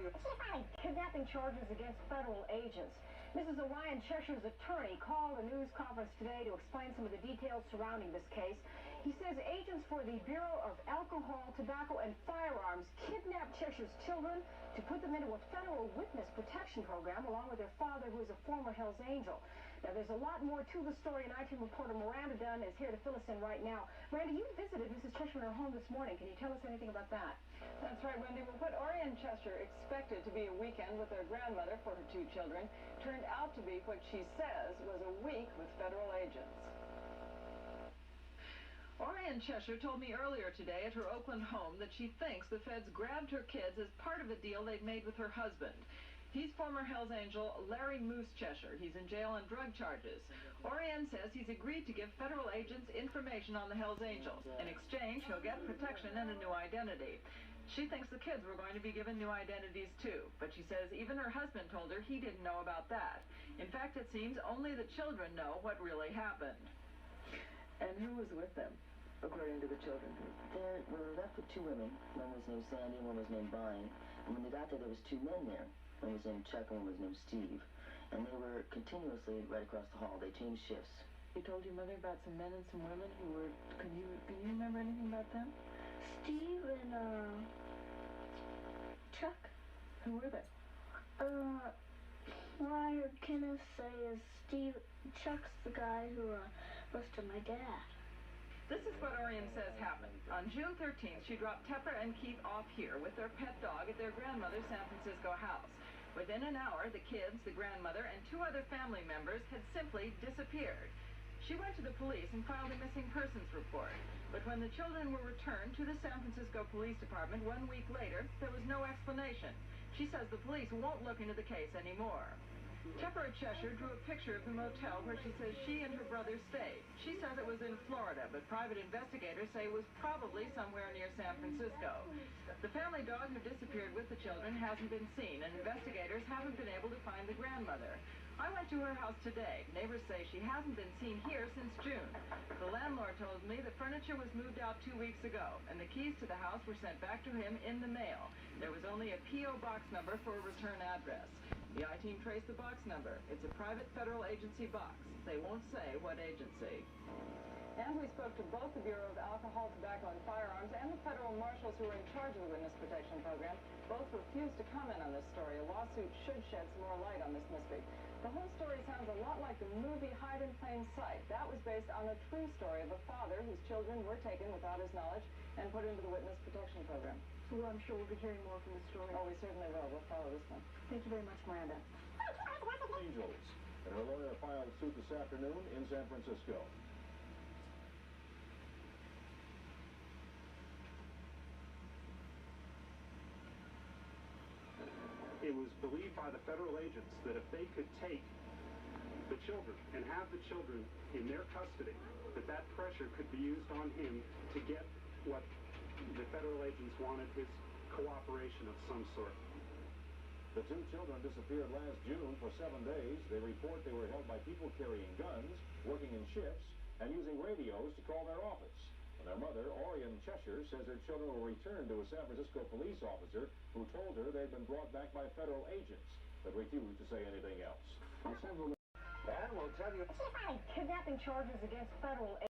you. Kidnapping charges against federal agents. Mrs. Orion Cheshire's attorney called a news conference today to explain some of the details surrounding this case. He says agents for the Bureau of Alcohol, Tobacco, and Firearms kidnapped Cheshire's children to put them into a federal witness protection program along with their father, who is a former Hells Angel. Now, there's a lot more to the story, and I-Team reporter Miranda Dunn is here to fill us in right now. Miranda, you visited Mrs. Cheshire in her home this morning. Can you tell us anything about that? That's right, Wendy. Well, what Orion Cheshire expected to be a weekend with their grandmother for her 2 children turned out to be what she says was a week with federal agents. Orion Cheshire told me earlier today at her Oakland home that she thinks the feds grabbed her kids as part of a deal they'd made with her husband. He's former Hells Angel Larry Moose Cheshire. He's in jail on drug charges. Orion says he's agreed to give federal agents information on the Hells Angels. In exchange, he'll get protection and a new identity. She thinks the kids were going to be given new identities too, but she says even her husband told her he didn't know about that. In fact, it seems only the children know what really happened. And who was with them, according to the children? They were left with 2 women. One was named Sandy and one was named Bonnie. And when they got there was 2 men there. One was named Chuck and one was named Steve. And they were continuously right across the hall. They changed shifts. You told your mother about some men and some women who were... Can you remember anything about them? Steve and, Chuck. Who were they? What I heard Kenneth say is Chuck's the guy who, arrested my dad. This is what Orion says happened. On June 13th, she dropped Tepper and Keith off here with their pet dog at their grandmother's San Francisco house. Within an hour, the kids, the grandmother, and 2 other family members had simply disappeared. She went to the police and filed a missing persons report. But when the children were returned to the San Francisco Police Department 1 week later, there was no explanation. She says the police won't look into the case anymore. Tepper Cheshire drew a picture of the motel where she says she and her brother stayed. She says it was in Florida, but private investigators say it was probably somewhere near San Francisco. The family dog who disappeared with the children hasn't been seen, and investigators haven't been able to find the grandmother. I went to her house today. Neighbors say she hasn't been seen here since June. The landlord told me the furniture was moved out 2 weeks ago, and the keys to the house were sent back to him in the mail. There was only a P.O. box number for a return address. The I-Team traced the box number. It's a private federal agency box. They won't say what agency. And we spoke to both the Bureau of Alcohol, Tobacco, and Firearms and the federal marshals who are in charge of the Witness Protection Program. Both refused to comment on this story. A lawsuit should shed some more light on this mystery. The whole story sounds a lot like the movie Hide in Plain Sight. That was based on a true story of a father whose children were taken without his knowledge and put into the Witness Protection Program. Well, I'm sure we'll be hearing more from the story. Oh, we certainly will. We'll follow this one. Thank you very much, Miranda. Angels. And her lawyer filed suit this afternoon in San Francisco. It was believed by the federal agents that if they could take the children and have the children in their custody, that pressure could be used on him to get what the federal agents wanted, his cooperation of some sort. The 2 children disappeared last June for 7 days. They report they were held by people carrying guns, working in shifts, and using radios to call their office. And their mother, Orion Cheshire, says her children were returned to a San Francisco police officer who told her they'd been brought back by federal agents, but refused to say anything else. And we'll tell you... Kidnapping charges against federal agents.